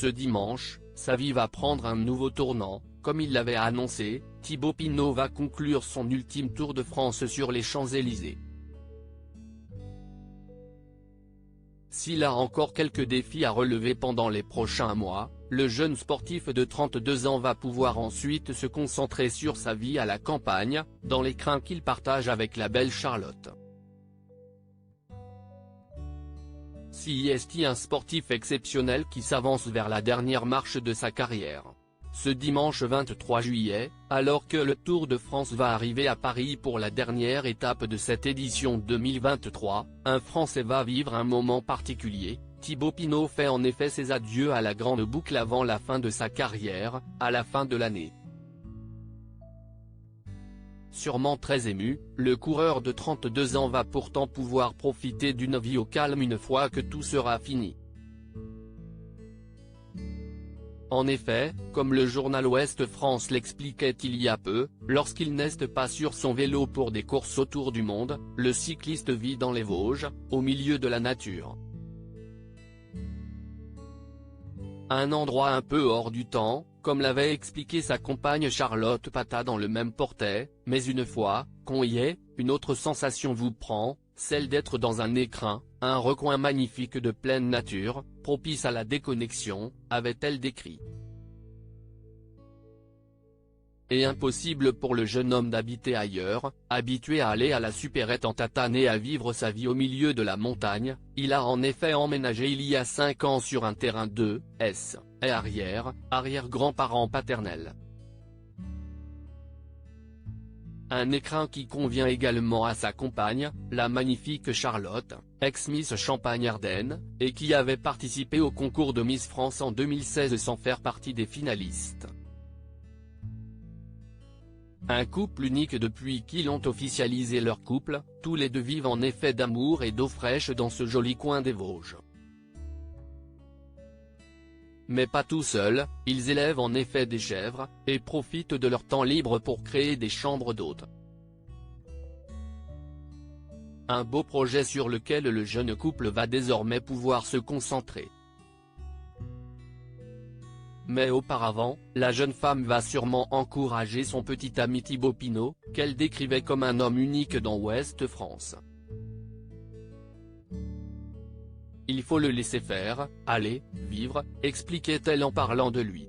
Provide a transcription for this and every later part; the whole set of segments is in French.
Ce dimanche, sa vie va prendre un nouveau tournant, comme il l'avait annoncé. Thibaut Pinot va conclure son ultime Tour de France sur les Champs-Élysées. S'il a encore quelques défis à relever pendant les prochains mois, le jeune sportif de 32 ans va pouvoir ensuite se concentrer sur sa vie à la campagne, dans l'écrin qu'il partage avec la belle Charlotte. C'est un sportif exceptionnel qui s'avance vers la dernière marche de sa carrière. Ce dimanche 23 juillet, alors que le Tour de France va arriver à Paris pour la dernière étape de cette édition 2023, un Français va vivre un moment particulier. Thibaut Pinot fait en effet ses adieux à la grande boucle avant la fin de sa carrière, à la fin de l'année. Sûrement très ému, le coureur de 32 ans va pourtant pouvoir profiter d'une vie au calme une fois que tout sera fini. En effet, comme le journal Ouest France l'expliquait il y a peu, lorsqu'il n'est pas sur son vélo pour des courses autour du monde, le cycliste vit dans les Vosges, au milieu de la nature. Un endroit un peu hors du temps, comme l'avait expliqué sa compagne Charlotte Pata dans le même portrait, mais une fois qu'on y est, une autre sensation vous prend, celle d'être dans un écrin, un recoin magnifique de pleine nature, propice à la déconnexion, avait-elle décrit. Et impossible pour le jeune homme d'habiter ailleurs, habitué à aller à la supérette en tatane et à vivre sa vie au milieu de la montagne. Il a en effet emménagé il y a 5 ans sur un terrain de S et arrière-grand-parent paternel. Un écrin qui convient également à sa compagne, la magnifique Charlotte, ex-Miss Champagne-Ardenne, et qui avait participé au concours de Miss France en 2016 sans faire partie des finalistes. Un couple unique depuis qu'ils ont officialisé leur couple, tous les deux vivent en effet d'amour et d'eau fraîche dans ce joli coin des Vosges. Mais pas tout seuls, ils élèvent en effet des chèvres, et profitent de leur temps libre pour créer des chambres d'hôtes. Un beau projet sur lequel le jeune couple va désormais pouvoir se concentrer. Mais auparavant, la jeune femme va sûrement encourager son petit ami Thibaut Pinot, qu'elle décrivait comme un homme unique dans Ouest France. Il faut le laisser faire, aller, vivre, expliquait-elle en parlant de lui.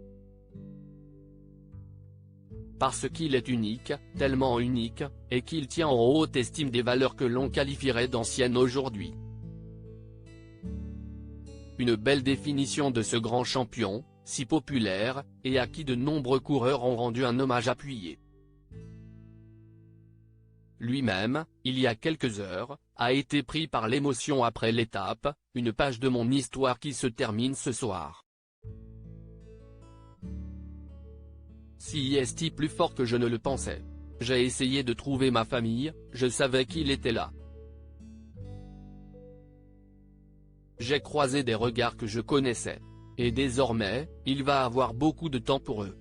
Parce qu'il est unique, tellement unique, et qu'il tient en haute estime des valeurs que l'on qualifierait d'anciennes aujourd'hui. Une belle définition de ce grand champion, si populaire, et à qui de nombreux coureurs ont rendu un hommage appuyé. Lui-même, il y a quelques heures, a été pris par l'émotion après l'étape, une page de mon histoire qui se termine ce soir. C'est plus fort que je ne le pensais. J'ai essayé de trouver ma famille, je savais qu'il était là. J'ai croisé des regards que je connaissais. Et désormais, il va avoir beaucoup de temps pour eux.